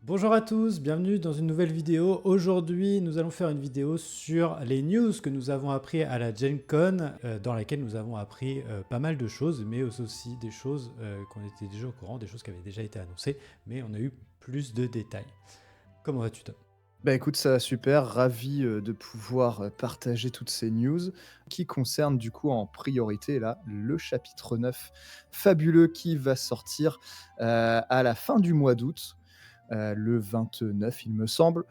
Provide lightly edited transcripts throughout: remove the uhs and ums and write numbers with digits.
Bonjour à tous, bienvenue dans une nouvelle vidéo. Aujourd'hui, nous allons faire une vidéo sur les news que nous avons appris à la Gen Con, dans laquelle nous avons appris pas mal de choses, mais aussi des choses qu'on était déjà au courant, des choses qui avaient déjà été annoncées, mais on a eu plus de détails. Comment vas-tu, Tom? Bah écoute, ça va super, ravi de pouvoir partager toutes ces news qui concernent du coup en priorité là le chapitre 9 fabuleux qui va sortir à la fin du mois d'août, le 29 il me semble.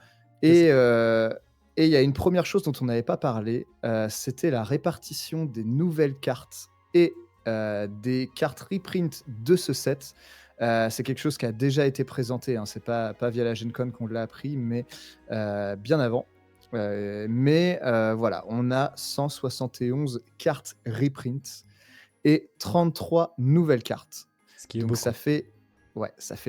C'est ça. Et et il y a une première chose dont on n'avait pas parlé, c'était la répartition des nouvelles cartes et des cartes reprint de ce set. C'est quelque chose qui a déjà été présenté, hein, c'est pas via la Gen Con qu'on l'a appris, mais bien avant. Voilà, on a 171 cartes reprint et 33 nouvelles cartes. Ce qui est Donc beaucoup. ça fait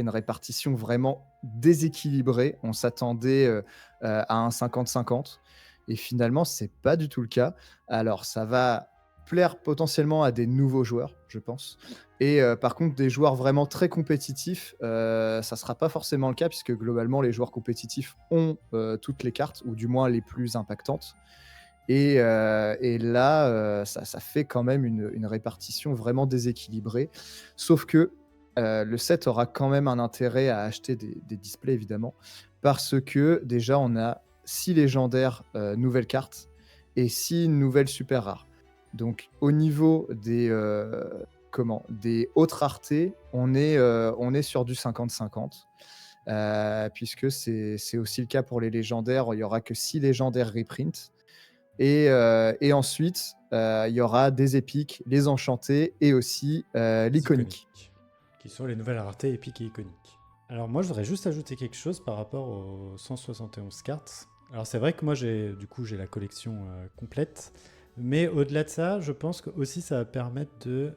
une répartition vraiment déséquilibrée. On s'attendait, à un 50-50 et finalement, c'est pas du tout le cas. Alors ça va plaire potentiellement à des nouveaux joueurs, je pense, et par contre des joueurs vraiment très compétitifs, ça sera pas forcément le cas puisque globalement les joueurs compétitifs ont, toutes les cartes ou du moins les plus impactantes. Et là, ça fait quand même une répartition vraiment déséquilibrée. Sauf que, le set aura quand même un intérêt à acheter des displays évidemment, parce que déjà on a 6 légendaires, nouvelles cartes et 6 nouvelles super rares. Donc au niveau des hautes raretés, on est sur du 50-50, puisque c'est aussi le cas pour les légendaires. Il y aura que 6 légendaires reprint et ensuite, il y aura des épiques, les enchantés et aussi, Les l'iconique. iconiques, qui sont les nouvelles raretés épiques et iconiques. Alors moi, je voudrais juste ajouter quelque chose par rapport aux 171 cartes. Alors c'est vrai que moi, j'ai la collection complète. Mais au-delà de ça, je pense que aussi ça va permettre de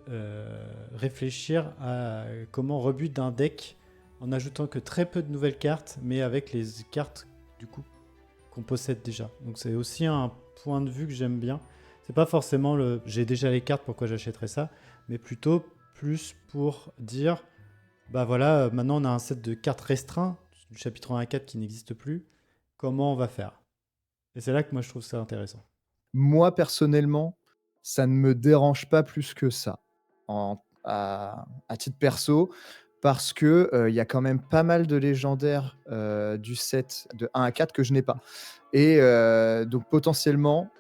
réfléchir à comment rebut d'un deck en ajoutant que très peu de nouvelles cartes, mais avec les cartes du coup qu'on possède déjà. Donc c'est aussi un point de vue que j'aime bien. C'est pas forcément le j'ai déjà les cartes, pourquoi j'achèterais ça, mais plutôt plus pour dire bah voilà, maintenant on a un set de cartes restreint du chapitre 1 à 4 qui n'existe plus. Comment on va faire? Et c'est là que moi je trouve ça intéressant. Moi, personnellement, ça ne me dérange pas plus que ça, à titre perso, parce que, il y a quand même pas mal de légendaires, du set de 1 à 4 que je n'ai pas et donc potentiellement,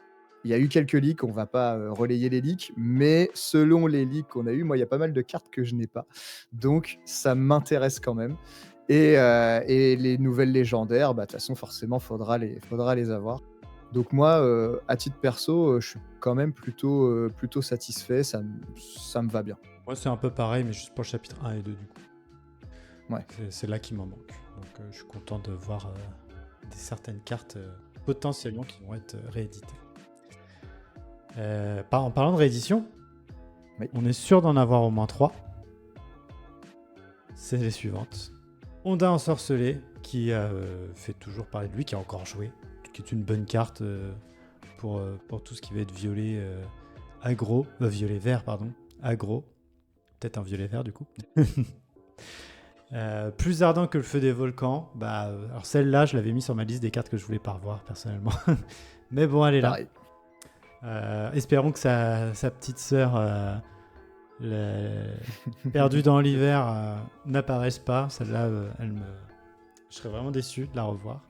il y a eu quelques leaks, on va pas, relayer les leaks, mais selon les leaks qu'on a eu, moi, il y a pas mal de cartes que je n'ai pas. Donc ça m'intéresse quand même et les nouvelles légendaires, bah, de toute façon, forcément, faudra les avoir. Donc moi, à titre perso, je suis quand même plutôt satisfait, ça me va bien. Moi c'est un peu pareil, mais juste pour le chapitre 1 et 2 du coup. Ouais. C'est là qu'il m'en manque. Donc je suis content de voir certaines cartes potentiellement qui vont être rééditées. En parlant de réédition, Oui. on est sûr d'en avoir au moins 3. C'est les suivantes. Honda Ensorcelé, qui a fait toujours parler de lui, qui a encore joué, qui est une bonne carte pour tout ce qui va être violet aggro, violet vert, pardon, aggro. Peut-être un violet vert du coup. Plus ardent que le feu des volcans. Alors celle-là, je l'avais mis sur ma liste des cartes que je voulais pas revoir personnellement. Mais bon, elle est là. Pareil. Espérons que sa petite sœur, perdue dans l'hiver, n'apparaisse pas. Celle-là, je serais vraiment déçu de la revoir.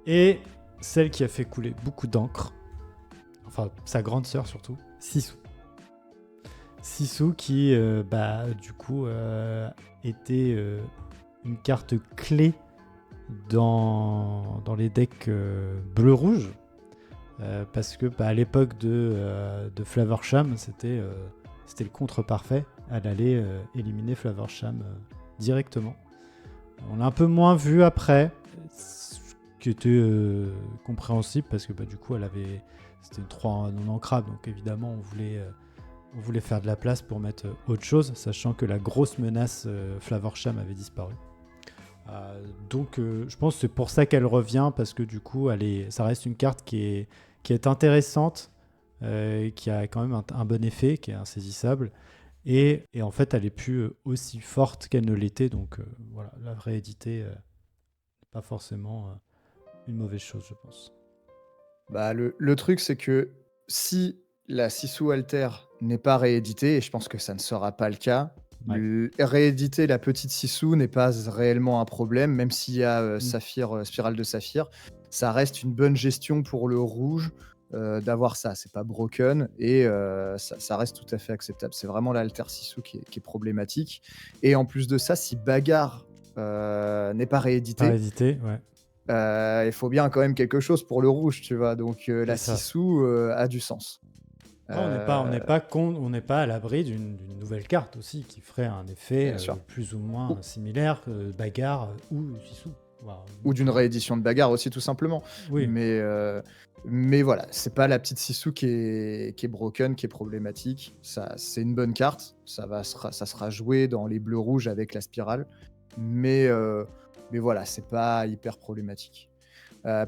Et celle qui a fait couler beaucoup d'encre, enfin sa grande sœur surtout, Sisu. Sisu qui, du coup, était une carte clé dans les decks bleu-rouge. Parce que à l'époque de Flavorsham, c'était le contre parfait. Elle allait éliminer Flavorsham directement. On l'a un peu moins vu après, ce qui était compréhensible parce que du coup c'était une 3 non ancrable, donc évidemment on voulait faire de la place pour mettre autre chose, sachant que la grosse menace Flavorsham avait disparu. Donc je pense que c'est pour ça qu'elle revient, parce que du coup ça reste une carte qui est intéressante, qui a quand même un bon effet, qui est insaisissable, et en fait elle est plus aussi forte qu'elle ne l'était, donc voilà, la rééditer pas forcément une mauvaise chose, je pense. Bah, le truc, c'est que si la Sisu Alter n'est pas rééditée, et je pense que ça ne sera pas le cas, Ouais. rééditer la petite Sisu n'est pas réellement un problème, même s'il y a Mm. Spirale de Saphir. Ça reste une bonne gestion pour le rouge d'avoir ça. C'est pas broken et ça reste tout à fait acceptable. C'est vraiment l'Alter Sisu qui est problématique. Et en plus de ça, si Bagarre n'est pas Pas réédité, hésiter, ouais. il faut bien quand même quelque chose pour le rouge, tu vois. Donc C'est la ça. Sisu a du sens. Ah, on n'est pas à l'abri d'une nouvelle carte aussi qui ferait un effet Bien sûr. plus ou moins Ou, similaire que Bagarre ou Sissou. ou d'une réédition de Bagarre aussi, tout simplement. Oui, Mais voilà, c'est pas la petite Sisu qui est broken, qui est problématique. Ça, c'est une bonne carte. Ça sera joué dans les bleus-rouges avec la spirale. Mais voilà, c'est pas hyper problématique.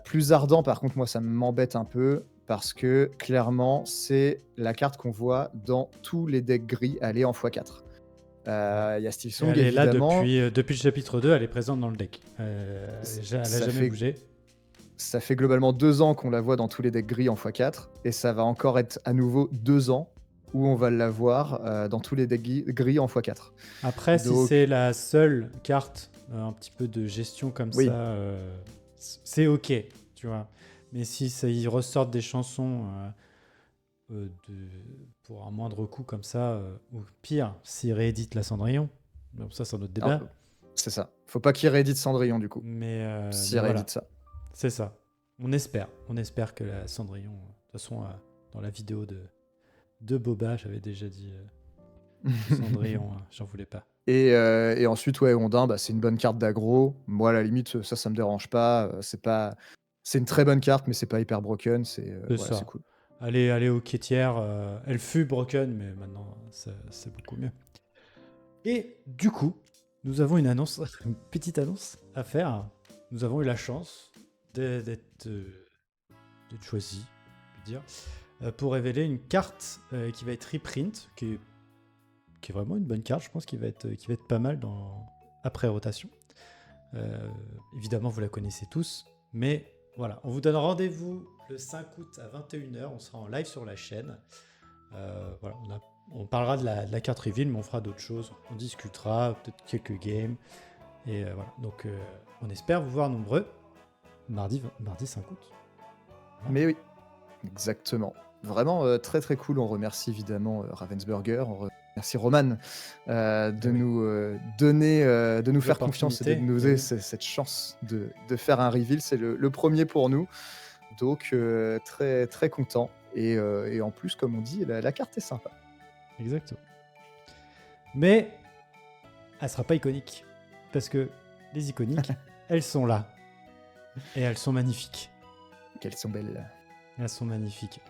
Plus ardent, par contre, moi, ça m'embête un peu parce que clairement, c'est la carte qu'on voit dans tous les decks gris aller en x4. ouais. Il y a Steve Et Song, elle est là évidemment. depuis le chapitre 2, elle est présente dans le deck. Elle n'a Ça jamais fait, bougé. ça fait globalement 2 ans qu'on la voit dans tous les decks gris en x4 et ça va encore être à nouveau 2 ans où on va la voir dans tous les decks gris en x4. Après, si Donc, c'est la seule carte, un petit peu de gestion comme oui, ça, c'est ok, tu vois. Mais si ils ressortent des chansons pour un moindre coût comme ça, ou pire, s'ils rééditent la Cendrillon, donc ça c'est un autre non, débat. c'est ça. Faut pas qu'il réédite Cendrillon du coup, Mais s'il voilà, réédite ça. c'est ça. On espère que la Cendrillon, de toute façon, dans la vidéo de Boba, j'avais déjà dit que Cendrillon, j'en voulais pas. Et ensuite, ouais, Ondin, bah, c'est une bonne carte d'aggro. Moi, à la limite, ça me dérange pas. C'est une très bonne carte, mais c'est pas hyper broken. C'est Voilà, c'est ça. cool. Aller aux quêtières, elle fut broken, mais maintenant c'est beaucoup mieux. Et du coup, nous avons une annonce, une petite annonce à faire. Nous avons eu la chance d'être choisis, je veux dire, pour révéler une carte qui va être reprint, qui est vraiment une bonne carte, je pense, qui va être pas mal après rotation. Évidemment, vous la connaissez tous, mais voilà, on vous donne rendez-vous le 5 août à 21h, on sera en live sur la chaîne. Voilà, on parlera de la carte reveal, mais on fera d'autres choses, on discutera, peut-être quelques games, et voilà. Donc, on espère vous voir nombreux mardi 5 août. Voilà. Mais oui, exactement. Vraiment très très cool. On remercie évidemment Ravensburger. On remercie Roman de oui. nous donner, de nous faire confiance et de L'opportunité, nous eh donner oui. cette chance de faire un reveal. C'est le premier pour nous. Donc très très content. Et en plus, comme on dit, la carte est sympa. Exactement. Mais elle sera pas iconique. Parce que les iconiques, elles sont là. Et elles sont magnifiques. Qu'elles sont belles. Elles sont magnifiques.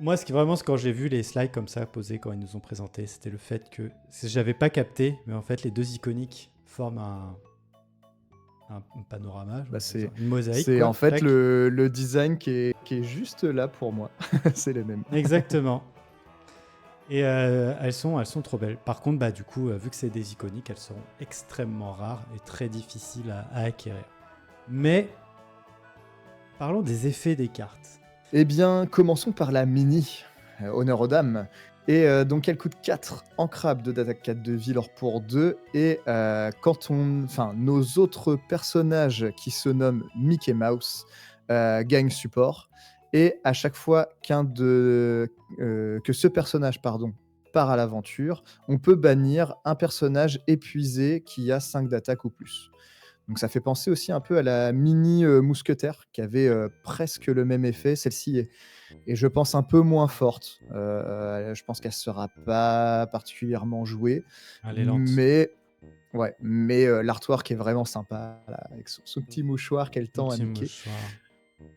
Moi, quand j'ai vu les slides comme ça posés quand ils nous ont présenté, c'était le fait que j'avais pas capté, mais en fait, les deux iconiques forment un panorama, Bah, une mosaïque. c'est Quoi. en fait Tac. le design qui est juste là pour moi. C'est les mêmes. Exactement. Et elles sont trop belles. Par contre, bah, du coup, vu que c'est des iconiques, elles seront extrêmement rares et très difficiles à acquérir. Mais parlons des effets des cartes. Eh bien, commençons par la mini. Honneur aux dames. Et donc, elle coûte 4 ancrables de d'attaque 4 de vie, or pour 2. Et nos autres personnages qui se nomment Mickey Mouse gagnent support. Et à chaque fois que ce personnage part à l'aventure, on peut bannir un personnage épuisé qui a 5 d'attaque ou plus. Donc ça fait penser aussi un peu à la mini mousquetaire qui avait presque le même effet. Celle-ci est, je pense, un peu moins forte. Je pense qu'elle ne sera pas particulièrement jouée. Elle est lente. Mais l'artwork est vraiment sympa, là, avec son petit mouchoir qu'elle tend à Petit Mickey.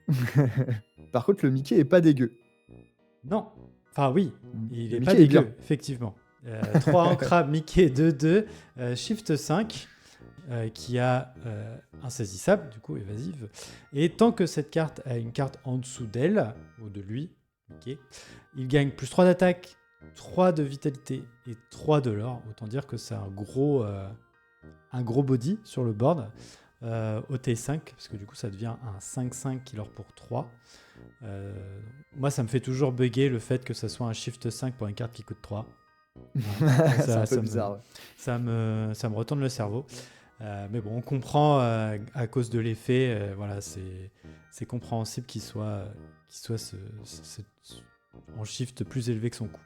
mouchoir. Par contre, le Mickey est pas dégueu. Non. Enfin, oui, il Le est Mickey pas est dégueu, bien. effectivement. 3 ancrables Mickey 2-2, Shift 5, qui a insaisissable, du coup évasive. Et tant que cette carte a une carte en dessous d'elle, ou de lui, Mickey, il gagne plus 3 d'attaque, 3 de vitalité et 3 de l'or. Autant dire que c'est un gros body sur le board. au T5, parce que du coup ça devient un 5-5 qui leur pour 3. Moi ça me fait toujours bugger le fait que ça soit un shift 5 pour une carte qui coûte 3. C'est un peu bizarre. Ouais. Ça me retourne le cerveau. Mais bon, on comprend à cause de l'effet, voilà, c'est compréhensible qu'il soit en shift plus élevé que son coût.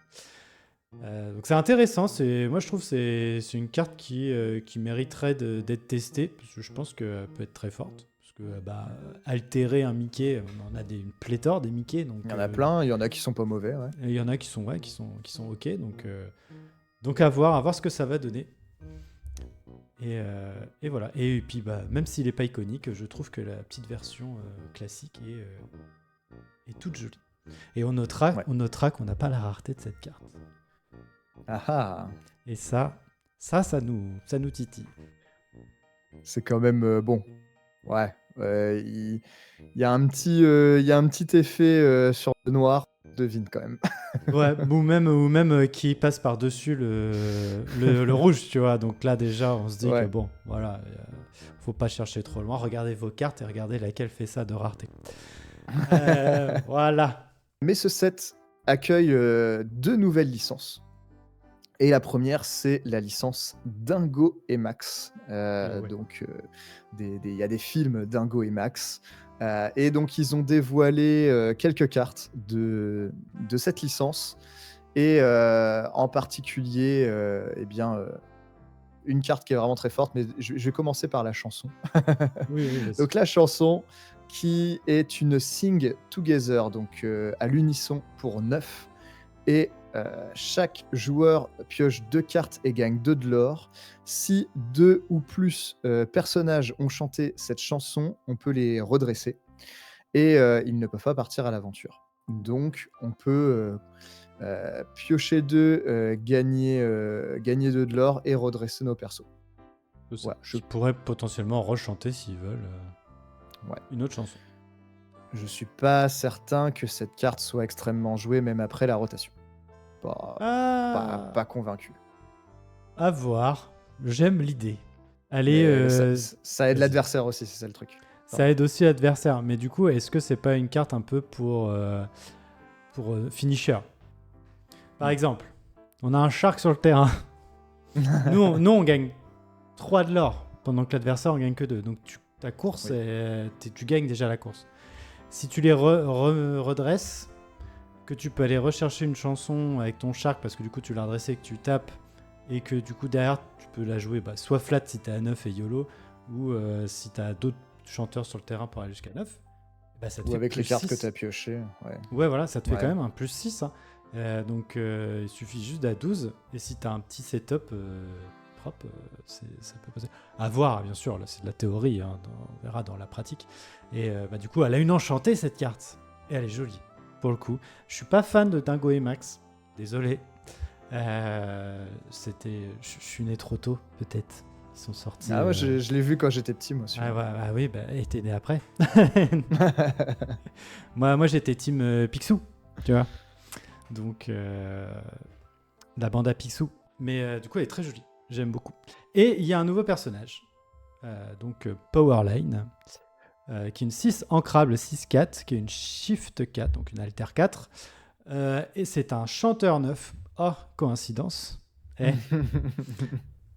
Donc c'est intéressant, moi je trouve que c'est une carte qui mériterait d'être testée, parce que je pense qu'elle peut être très forte. Parce que altérer un Mickey, on en a une pléthore des Mickey. Donc, Il y en a plein, il y en a qui sont pas mauvais. Ouais. Il y en a qui sont ok, donc à voir ce que ça va donner. Et voilà. Et puis même s'il n'est pas iconique, je trouve que la petite version classique est toute jolie. Et on notera qu'on n'a pas la rareté de cette carte. Ah. Et ça nous titille. C'est quand même bon. Ouais. Il y a un petit effet sur le noir, devine quand même. Ouais, ou même qui passe par-dessus le rouge, tu vois. Donc là, déjà, on se dit que bon, voilà, faut pas chercher trop loin. Regardez vos cartes et regardez laquelle fait ça de rareté. Voilà. Mais ce set accueille 2 nouvelles licences. Et la première, c'est la licence Dingo et Max. Donc, il y a des films Dingo et Max. Et donc, ils ont dévoilé quelques cartes de cette licence. Et en particulier, une carte qui est vraiment très forte. Mais je vais commencer par la chanson. Oui, donc, la chanson qui est une Sing Together, donc à l'unisson pour 9. Et chaque joueur pioche 2 cartes et gagne 2 de l'or. Si 2 ou plus personnages ont chanté cette chanson, on peut les redresser. Et ils ne peuvent pas partir à l'aventure. Donc, on peut piocher 2, gagner 2 de l'or et redresser nos persos. Ouais, je pourrais potentiellement rechanter s'ils veulent une autre chanson. Je suis pas certain que cette carte soit extrêmement jouée, même après la rotation. Pas convaincu. À voir. J'aime l'idée. Allez, ça aide l'adversaire aussi, c'est ça le truc. Ça aide aussi l'adversaire. Mais du coup, est-ce que c'est pas une carte un peu pour finisher? Par exemple, on a un shark sur le terrain. nous, on gagne 3 de l'or, pendant que l'adversaire en gagne que 2. Donc ta course, tu gagnes déjà la course. Si tu les redresses, que tu peux aller rechercher une chanson avec ton shark, parce que du coup tu l'as redressé, que tu tapes, et que du coup derrière tu peux la jouer soit flat si t'es à 9 et YOLO, ou si t'as d'autres chanteurs sur le terrain pour aller jusqu'à 9. Ça te ou fait avec les cartes 6. que t'as piochées. Ouais, voilà, ça te fait quand même un plus 6. Hein. Donc il suffit juste d'à 12, et si t'as un petit setup propre, ça peut passer. À voir, bien sûr, là c'est de la théorie, hein, on verra dans la pratique. Et du coup, elle a une enchantée cette carte, et elle est jolie. Pour le coup, je suis pas fan de Dingo et Max, désolé. Je suis né trop tôt, peut-être. Ils sont sortis. Ah ouais, je l'ai vu quand j'étais petit, moi aussi. Oui, et t'es né après. moi, j'étais team Picsou, tu vois. Donc, la bande à Picsou. Mais du coup, elle est très jolie. J'aime beaucoup. Et il y a un nouveau personnage. Powerline. Qui est une 6 ancrable 6-4, qui est une shift 4, donc une alter 4. Et c'est un chanteur 9. Oh, coïncidence.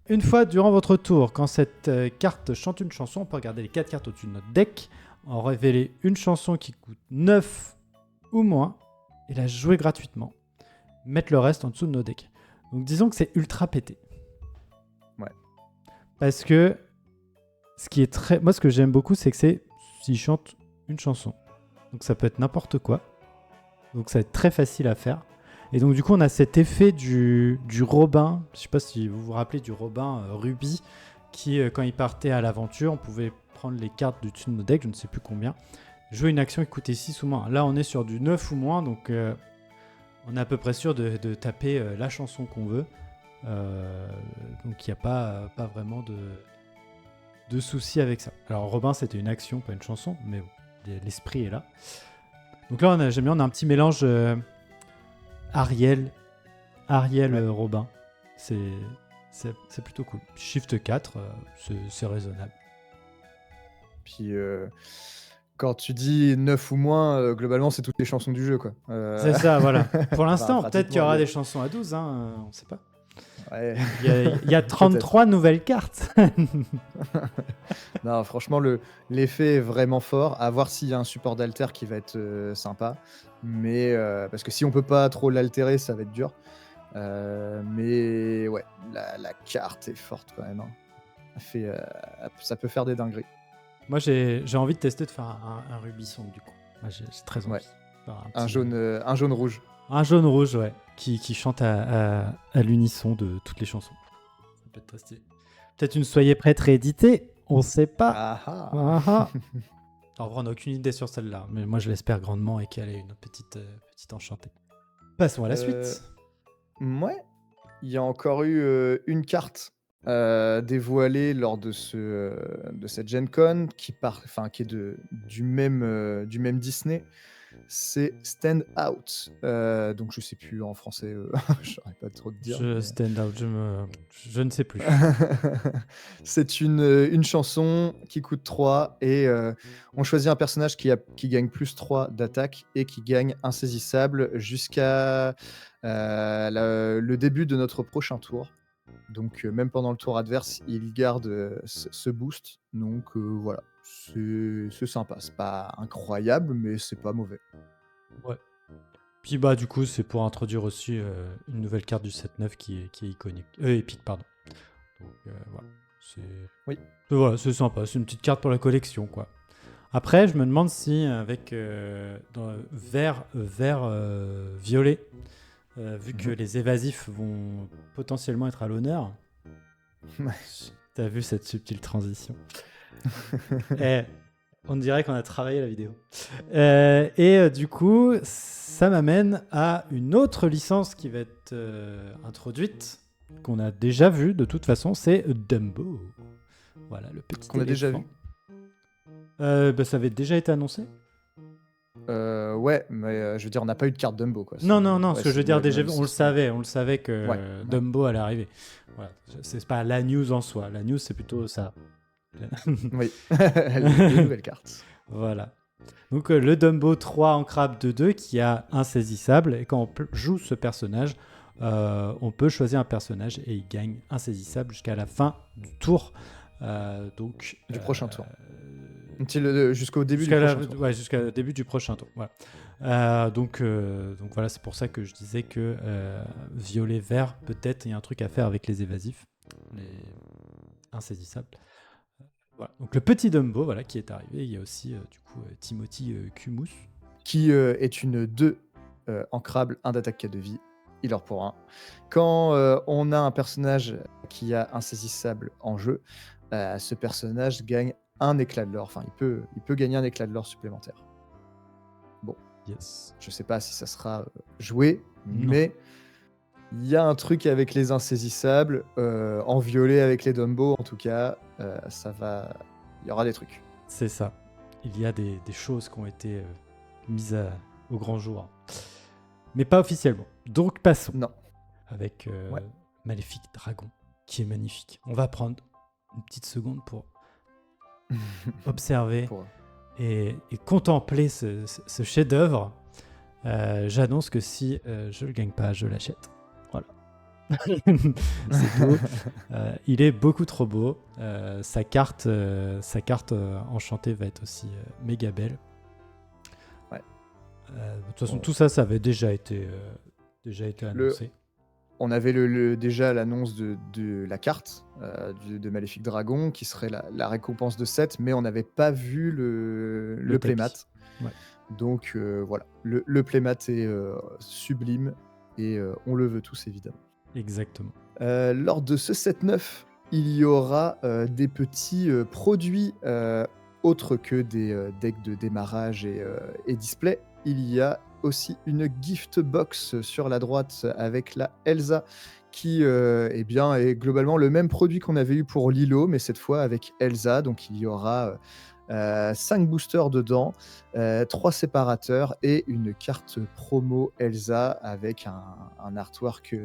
Une fois durant votre tour, quand cette carte chante une chanson, on peut regarder les 4 cartes au-dessus de notre deck, en révéler une chanson qui coûte 9 ou moins, et la jouer gratuitement. Mettre le reste en dessous de nos decks. Donc disons que c'est ultra pété. Ouais. Parce que moi, ce que j'aime beaucoup, c'est que s'il chante une chanson. Donc ça peut être n'importe quoi. Donc ça va être très facile à faire. Et donc du coup, on a cet effet du Robin. Je sais pas si vous vous rappelez du Robin Ruby, qui quand il partait à l'aventure, on pouvait prendre les cartes du dessus de nos decks, je ne sais plus combien, jouer une action qui coûtait 6 ou moins. Là, on est sur du 9 ou moins, donc on est à peu près sûr de taper la chanson qu'on veut. Donc il n'y a pas vraiment de soucis avec ça. Alors Robin, c'était une action, pas une chanson, mais bon, l'esprit est là. Donc là, on a un petit mélange Ariel, Robin. C'est plutôt cool. Shift 4, c'est raisonnable. Puis quand tu dis 9 ou moins, globalement, c'est toutes les chansons du jeu, quoi. C'est ça, voilà. Pour Enfin, l'instant, peut-être qu'il y pratiquement, aura les- des chansons à 12, hein, on sait pas. Ouais, Il y a peut-être. 33 nouvelles cartes. Non, franchement, l'effet est vraiment fort. À voir s'il y a un support d'alter qui va être sympa. Mais parce que si on peut pas trop l'altérer, ça va être dur. Mais ouais, la carte est forte quand même, hein. Ça peut faire des dingueries. Moi, j'ai envie de tester de faire un Rubisson, du coup. Moi, j'ai très envie. Ouais. de faire Un jaune rouge. Un jaune-rouge, ouais, qui chante à l'unisson de toutes les chansons. Ça peut être très stylé. Peut-être une Soyez prête rééditée, on sait pas. Ah ah. Ah ah. En vrai, on n'a aucune idée sur celle-là, mais moi je l'espère grandement et qu'elle est une petite enchantée. Passons à la suite. Ouais, il y a encore eu une carte dévoilée lors de cette Gen Con qui est du même Disney. C'est Stand Out. Donc je sais plus en français, je saurais pas trop te dire. mais- Stand out, je ne sais plus. C'est une chanson qui coûte 3 et on choisit un personnage qui gagne plus 3 d'attaque et qui gagne insaisissable jusqu'à le début de notre prochain tour. Donc même pendant le tour adverse, il garde ce boost. Donc voilà, c'est sympa. C'est pas incroyable, mais c'est pas mauvais. Ouais. Puis bah du coup, c'est pour introduire aussi une nouvelle carte du 7-9 qui est iconique. Épique, pardon. Donc voilà. Oui. Voilà, c'est sympa. C'est une petite carte pour la collection, quoi. Après, je me demande si avec vert, violet, vu que les évasifs vont potentiellement être à l'honneur. Ouais. T'as vu cette subtile transition? Eh, on dirait qu'on a travaillé la vidéo. Du coup, ça m'amène à une autre licence qui va être introduite, qu'on a déjà vue de toute façon, c'est Dumbo. Voilà, le petit Qu'on a déjà éléphant. vu. Bah, ça avait déjà été annoncé. Ouais, mais je veux dire, on n'a pas eu de carte Dumbo, quoi. Non, Ouais, ce que je veux c'est dire, une déjà, nouvelle on le licence. savait que Ouais. Dumbo allait arriver. Voilà. C'est pas la news en soi. La news, c'est plutôt ça. Oui, les nouvelles cartes. Voilà. Donc le Dumbo 3 en crabe de 2 qui a insaisissable. Et quand on joue ce personnage, on peut choisir un personnage et il gagne insaisissable jusqu'à la fin du tour. Du prochain tour. Jusqu'au début du jusqu'à prochain tour. ouais, jusqu'à le début du prochain tour. Voilà. Donc voilà, c'est pour ça que je disais que violet-vert, peut-être il y a un truc à faire avec les évasifs, les insaisissables. Voilà. Donc le petit Dumbo, voilà, qui est arrivé. Il y a aussi du coup Timothy Kumus. Qui est une 2 ancrable, 1 d'attaque, 4 de vie. Il leur pour 1. Quand on a un personnage qui a insaisissable en jeu, ce personnage gagne un éclat de l'or. Enfin, il peut gagner un éclat de l'or supplémentaire. Bon, Yes. je sais pas si ça sera joué, Non. mais il y a un truc avec les insaisissables, en violet avec les Dumbo en tout cas, ça va. Il y aura des trucs. C'est ça. Il y a des choses qui ont été mises au grand jour. Mais pas officiellement. Donc passons Non. avec Ouais. Maléfique Dragon, qui est magnifique. On va prendre une petite seconde pour observer Pour- et contempler ce chef-d'œuvre. J'annonce que si je le gagne pas, je l'achète. Voilà. C'est tout. Il est beaucoup trop beau. Sa carte enchantée va être aussi méga belle. Ouais. De toute façon, tout ça avait déjà été annoncé. On avait déjà l'annonce de la carte de Maléfique Dragon qui serait la récompense de 7, mais on n'avait pas vu le tapis. playmat. Ouais. Donc voilà, le playmat est sublime et on le veut tous évidemment. Exactement. Lors de ce 7-9, il y aura des petits produits autres que des decks de démarrage et display. Il y a aussi une gift box sur la droite avec la Elsa qui est globalement le même produit qu'on avait eu pour Lilo, mais cette fois avec Elsa. Donc il y aura 5 boosters dedans, 3 séparateurs et une carte promo Elsa avec un artwork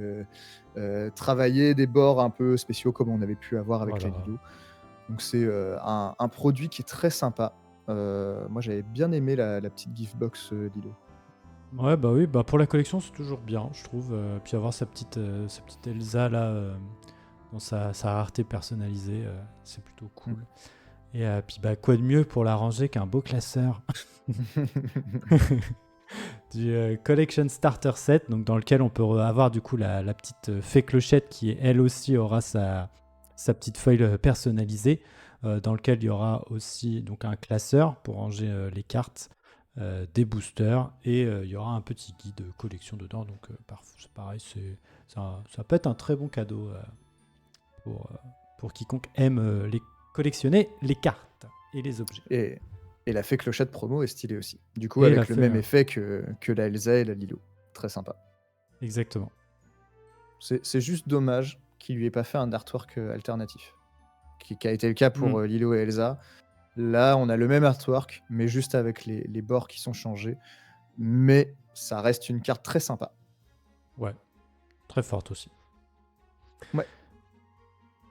travaillé, des bords un peu spéciaux comme on avait pu avoir avec Voilà. la Lilo. Donc c'est un produit qui est très sympa. Moi j'avais bien aimé la petite gift box Lilo. Ouais, bah oui, bah pour la collection, c'est toujours bien, je trouve. Puis avoir sa petite Elsa là, dans sa rareté personnalisée, c'est plutôt cool. Et puis bah quoi de mieux pour la ranger qu'un beau classeur du Collection Starter Set, donc dans lequel on peut avoir du coup la petite fée clochette qui elle aussi aura sa petite feuille personnalisée, dans lequel il y aura aussi donc un classeur pour ranger les cartes, des boosters, et il y aura un petit guide collection dedans. Donc c'est pareil, ça peut être un très bon cadeau pour quiconque aime collectionner les cartes et les objets. Et la fée clochette promo est stylée aussi. Du coup, Et avec le même effet que la Elsa et la Lilo. Très sympa. Exactement. C'est juste dommage qu'il lui ait pas fait un artwork alternatif. Qui a été le cas pour Lilo et Elsa. Là, on a le même artwork, mais juste avec les bords qui sont changés. Mais ça reste une carte très sympa. Ouais, très forte aussi. Ouais.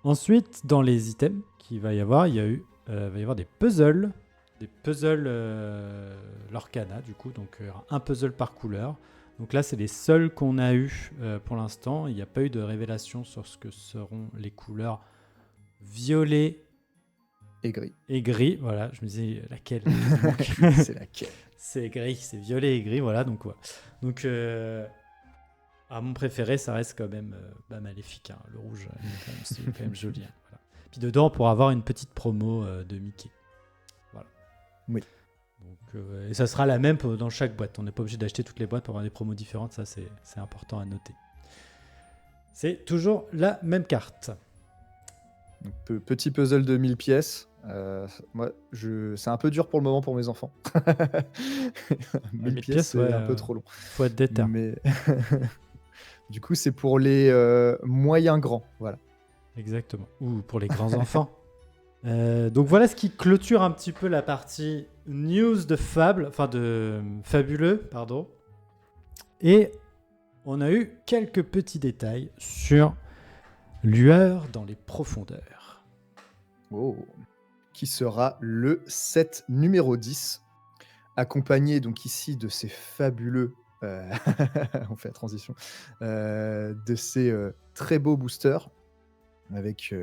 Ensuite, dans les items qu'il va y avoir, va y avoir des puzzles. Des puzzles Lorcana, du coup. Donc, un puzzle par couleur. Donc là, c'est les seuls qu'on a eu pour l'instant. Il n'y a pas eu de révélation sur ce que seront les couleurs violet et gris. Et gris, voilà. Je me disais, laquelle C'est laquelle? C'est gris, c'est violet et gris, voilà. Donc, ouais. Donc, mon préféré, ça reste quand même Maléfique. Hein. Le rouge, c'est quand même joli. Hein, voilà. Puis dedans, pour avoir une petite promo de Mickey. Voilà. Oui. Donc, et ça sera la même dans chaque boîte. On n'est pas obligé d'acheter toutes les boîtes pour avoir des promos différentes. Ça, c'est important à noter. C'est toujours la même carte. Donc, petit puzzle de 1000 pièces. Moi, c'est un peu dur pour le moment pour mes enfants. 1000 pièces, c'est un peu trop long. Faut être déter. Mais du coup, c'est pour les moyens grands. Voilà. Exactement. Ou pour les grands enfants. Donc voilà ce qui clôture un petit peu la partie news de Fabuleux, pardon. Et on a eu quelques petits détails sur Lueur dans les profondeurs. Oh. Qui sera le set numéro 10, accompagné donc ici de ces fabuleux, on fait la transition, de ces très beaux boosters, avec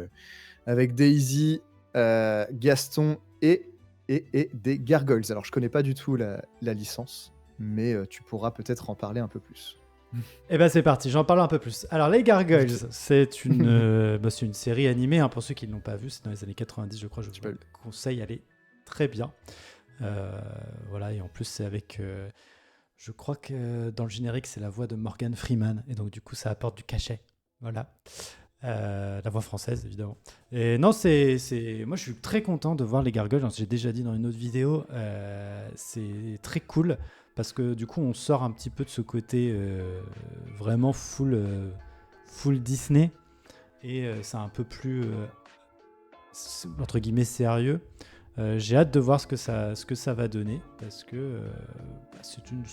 Daisy, Gaston et des Gargoyles. Alors je connais pas du tout la licence, mais tu pourras peut-être en parler un peu plus. Eh ben c'est parti, j'en parle un peu plus. Alors les Gargoyles, c'est une série animée, hein, pour ceux qui ne l'ont pas vue, c'est dans les années 90 je crois, je vous le conseille, elle est très bien. Voilà, et en plus c'est avec, je crois que dans le générique c'est la voix de Morgan Freeman, et donc du coup ça apporte du cachet, voilà. La voix française évidemment. Et non, moi je suis très content de voir les Gargoyles, j'ai déjà dit dans une autre vidéo, c'est très cool. Parce que du coup, on sort un petit peu de ce côté vraiment full Disney. Et c'est un peu plus, entre guillemets, sérieux. J'ai hâte de voir ce que ça va donner. Parce que c'est une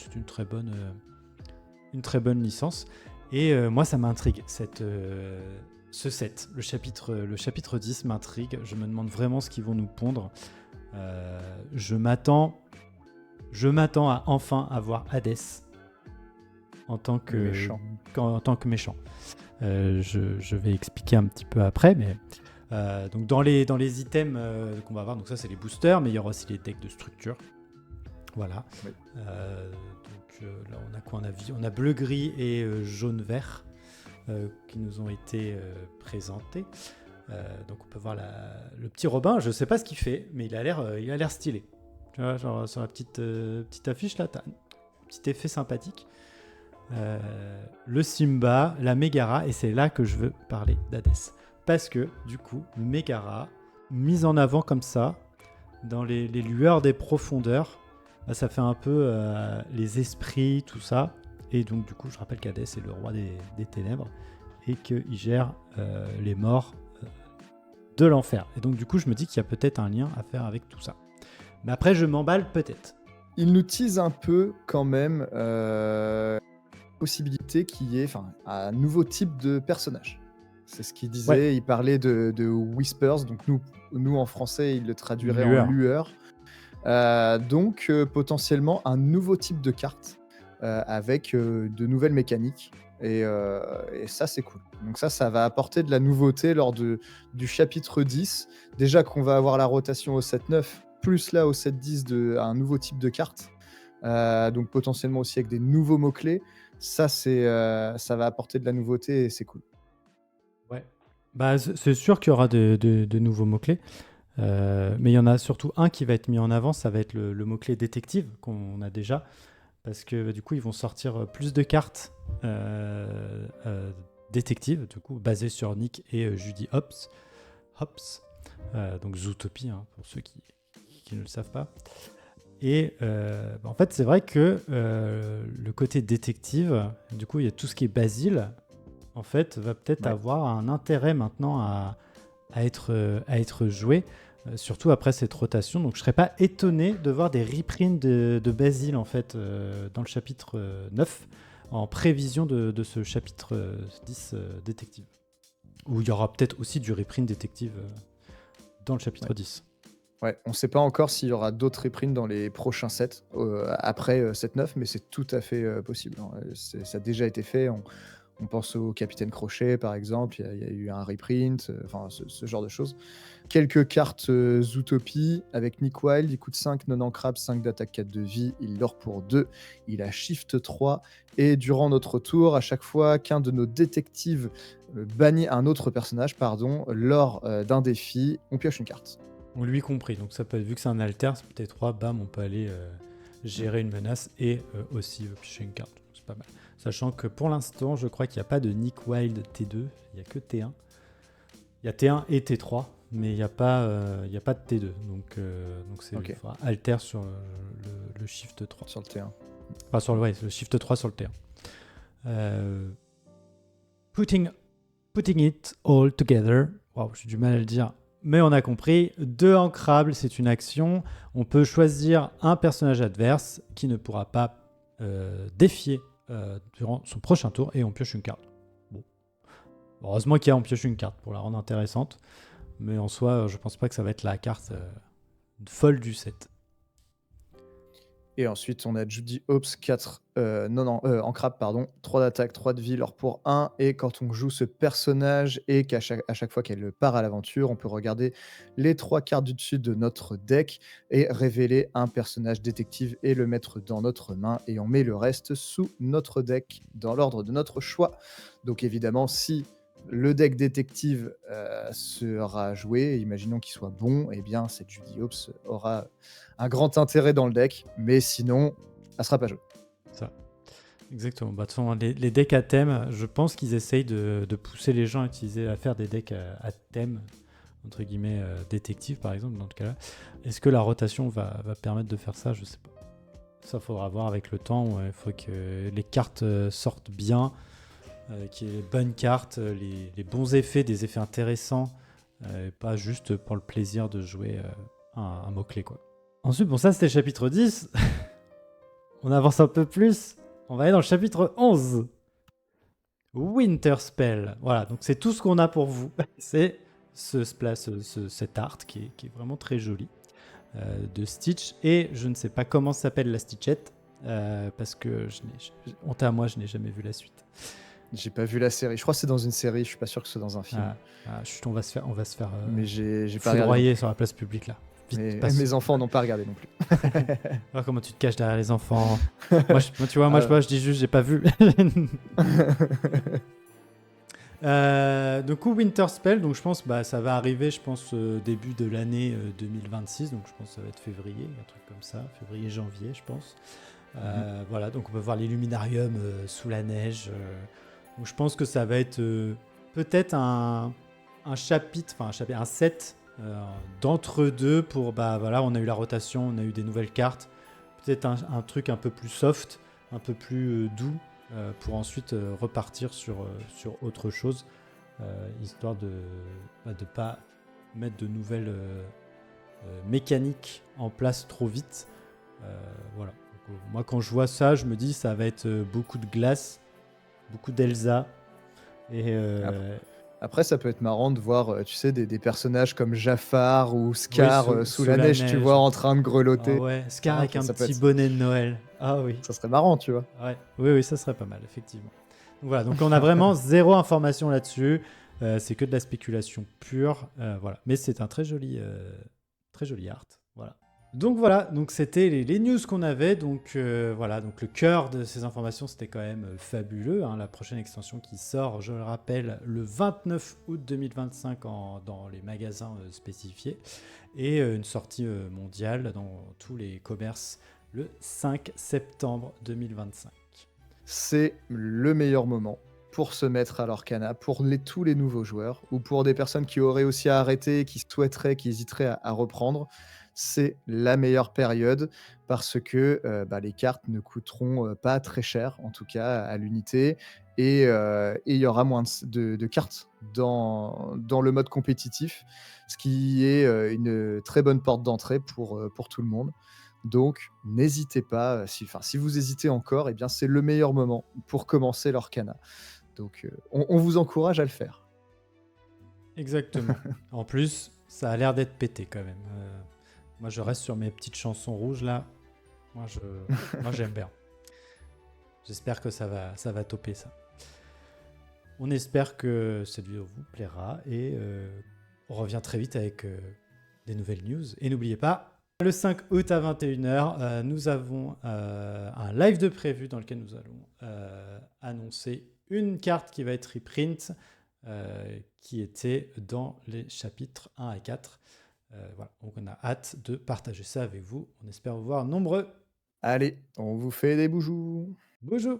très bonne licence. Et moi, ça m'intrigue. Ce set, le chapitre 10 m'intrigue. Je me demande vraiment ce qu'ils vont nous pondre. Je m'attends à enfin avoir Hadès en tant que méchant. Je vais expliquer un petit peu après, mais donc dans les items qu'on va avoir, donc ça c'est les boosters, mais il y aura aussi les decks de structure. Voilà. Oui. Donc là on a quoi? On a bleu, gris et jaune, vert qui nous ont été présentés. Donc on peut voir le petit Robin. Je sais pas ce qu'il fait, mais il a l'air stylé. Tu vois, genre sur la petite affiche là, t'as un petit effet sympathique. Le Simba, la Mégara, et c'est là que je veux parler d'Hadès. Parce que du coup, le Mégara, mise en avant comme ça, dans les lueurs des profondeurs, bah, ça fait un peu les esprits, tout ça. Et donc du coup, je rappelle qu'Hadès est le roi des ténèbres et qu'il gère les morts de l'enfer. Et donc du coup, je me dis qu'il y a peut-être un lien à faire avec tout ça. Mais après, je m'emballe peut-être. Il nous tease un peu quand même possibilité qu'il y ait un nouveau type de personnage. C'est ce qu'il Ouais, disait. Il parlait de whispers, donc nous en français, il le une traduirait en lueur. lueur. Donc potentiellement un nouveau type de carte avec de nouvelles mécaniques. Et ça, c'est cool. Donc ça va apporter de la nouveauté du chapitre 10. Déjà qu'on va avoir la rotation au 7-9, plus là au 7-10 un nouveau type de carte. Donc potentiellement aussi avec des nouveaux mots-clés. Ça va apporter de la nouveauté et c'est cool. Ouais. Bah, c'est sûr qu'il y aura de nouveaux mots-clés. Mais il y en a surtout un qui va être mis en avant, ça va être le mot-clé détective qu'on a déjà. Parce que du coup, ils vont sortir plus de cartes détectives, du coup, basées sur Nick et Judy Hopps. Donc Zootopie, hein, pour ceux qui ne le savent pas. Et en fait, c'est vrai que le côté détective, du coup, il y a tout ce qui est Basile, en fait, va peut-être Ouais. avoir un intérêt maintenant à être joué, surtout après cette rotation. Donc je serais pas étonné de voir des reprints de Basile, en fait, dans le chapitre 9, en prévision de ce chapitre 10 détective. Où il y aura peut-être aussi du reprint détective dans le chapitre Ouais. 10. Ouais, on ne sait pas encore s'il y aura d'autres reprints dans les prochains sets après 7-9, mais c'est tout à fait possible, hein. Ça a déjà été fait. On pense au Capitaine Crochet, par exemple. Il y a eu un reprint, enfin ce genre de choses. Quelques cartes Zootopie avec Nick Wilde. Il coûte 5, non ancrable, 5 d'attaque, 4 de vie. Il dort pour 2. Il a Shift 3. Et durant notre tour, à chaque fois qu'un de nos détectives bannit un autre personnage, lors d'un défi, on pioche une carte. On lui compris. Donc ça peut, vu que c'est un alter, c'est peut-être 3, bam, on peut aller gérer une menace et aussi piocher une carte. C'est pas mal. Sachant que pour l'instant, je crois qu'il n'y a pas de Nick Wilde T2, il n'y a que T1. Il y a T1 et T3, mais il n'y a pas de T2. Donc c'est Ok. il faudra alter sur le Shift 3. Sur le T1. Enfin, sur le Shift 3 sur le T1. Putting it all together. Waouh, j'ai du mal à le dire. Mais on a compris. 2 ancrables, c'est une action. On peut choisir un personnage adverse qui ne pourra pas défier durant son prochain tour et on pioche une carte. Bon. Heureusement qu'il y a on pioche une carte pour la rendre intéressante. Mais en soi, je pense pas que ça va être la carte folle du set. Et ensuite, on a Judy Hopps, 4 en crabe, 3 d'attaque, 3 de vie, l'or pour 1. Et quand on joue ce personnage et à chaque fois qu'elle part à l'aventure, on peut regarder les 3 cartes du dessus de notre deck et révéler un personnage détective et le mettre dans notre main. Et on met le reste sous notre deck dans l'ordre de notre choix. Donc évidemment, si le deck détective sera joué, imaginons qu'il soit bon, et bien cette Judy Hopps aura un grand intérêt dans le deck, mais sinon, elle sera pas jouée. Ça. Exactement. Bah, de toute façon, les decks à thème, je pense qu'ils essayent de pousser les gens à faire des decks à thème, entre guillemets, détective par exemple, dans ce cas-là. Est-ce que la rotation va permettre de faire ça? Je sais pas. Ça faudra voir avec le temps. Il faut que les cartes sortent bien, qu'il y ait les bonnes cartes, les bons effets, des effets intéressants, et pas juste pour le plaisir de jouer un mot-clé, quoi. Ensuite, bon, ça c'était le chapitre 10. On avance un peu plus. On va aller dans le chapitre 11. Winter Spell. Voilà, donc c'est tout ce qu'on a pour vous. C'est cet art qui est vraiment très joli de Stitch. Et je ne sais pas comment s'appelle la Stitchette parce que honte à moi, je n'ai jamais vu la suite. J'ai pas vu la série. Je crois que c'est dans une série. Je suis pas sûr que c'est dans un film. Chut, on va se faire Mais j'ai pas regardé. foudroyer sur la place publique là. Vite, passe. Mes enfants n'ont pas regardé non plus. Oh, comment tu te caches derrière les enfants. Moi, tu vois, je dis juste, j'ai pas vu. Du coup, Winter Spell, donc je pense ça va arriver, je pense, début de l'année 2026, donc je pense que ça va être février, un truc comme ça, février-janvier, je pense. Voilà, donc on peut voir l'illuminarium sous la neige. Donc je pense que ça va être peut-être un chapitre, un set d'entre-deux pour, voilà, on a eu la rotation, on a eu des nouvelles cartes, peut-être un truc un peu plus soft, un peu plus doux, pour ensuite repartir sur autre chose, histoire de pas mettre de nouvelles mécaniques en place trop vite. Voilà. Donc, moi, quand je vois ça, je me dis ça va être beaucoup de glace, beaucoup d'Elsa. Et Après, ça peut être marrant de voir, tu sais, des personnages comme Jafar ou Oui, Scar, sous, sous sous la la neige, tu vois, neige. en train de Ah grelotter. ouais, Scar Ah, avec un ça peut petit être bonnet de Noël. Ah oui. ça serait marrant, tu vois? Ouais. Oui, oui, ça serait pas mal, effectivement. Donc voilà, donc on a vraiment zéro information là-dessus. C'est que de la spéculation pure. Voilà. Mais c'est un très joli art. Voilà. Donc voilà, donc c'était les news qu'on avait. Donc voilà, donc le cœur de ces informations, c'était quand même fabuleux, hein. La prochaine extension qui sort, je le rappelle, le 29 août 2025 dans les magasins spécifiés. Et une sortie mondiale dans tous les commerces le 5 septembre 2025. C'est le meilleur moment pour se mettre à l'Orcana, pour tous les nouveaux joueurs ou pour des personnes qui auraient aussi arrêté, qui souhaiteraient, qui hésiteraient à reprendre. C'est la meilleure période parce que bah, les cartes ne coûteront pas très cher, en tout cas à l'unité, et il y aura moins de cartes dans le mode compétitif, ce qui est une très bonne porte d'entrée pour tout le monde. Donc, n'hésitez pas, si vous hésitez encore, eh bien, c'est le meilleur moment pour commencer l'Orcana. Donc, on vous encourage à le faire. Exactement. En plus, ça a l'air d'être pété quand même. Moi, je reste sur mes petites chansons rouges là. Moi, je, moi j'aime bien. J'espère que ça va topper ça. On espère que cette vidéo vous plaira et on revient très vite avec des nouvelles news. Et n'oubliez pas, le 5 août à 21h, nous avons un live de prévu dans lequel nous allons annoncer une carte qui va être reprint qui était dans les chapitres 1 à 4. Voilà. Donc on a hâte de partager ça avec vous. On espère vous voir nombreux. Allez, on vous fait des boujous. Bonjour.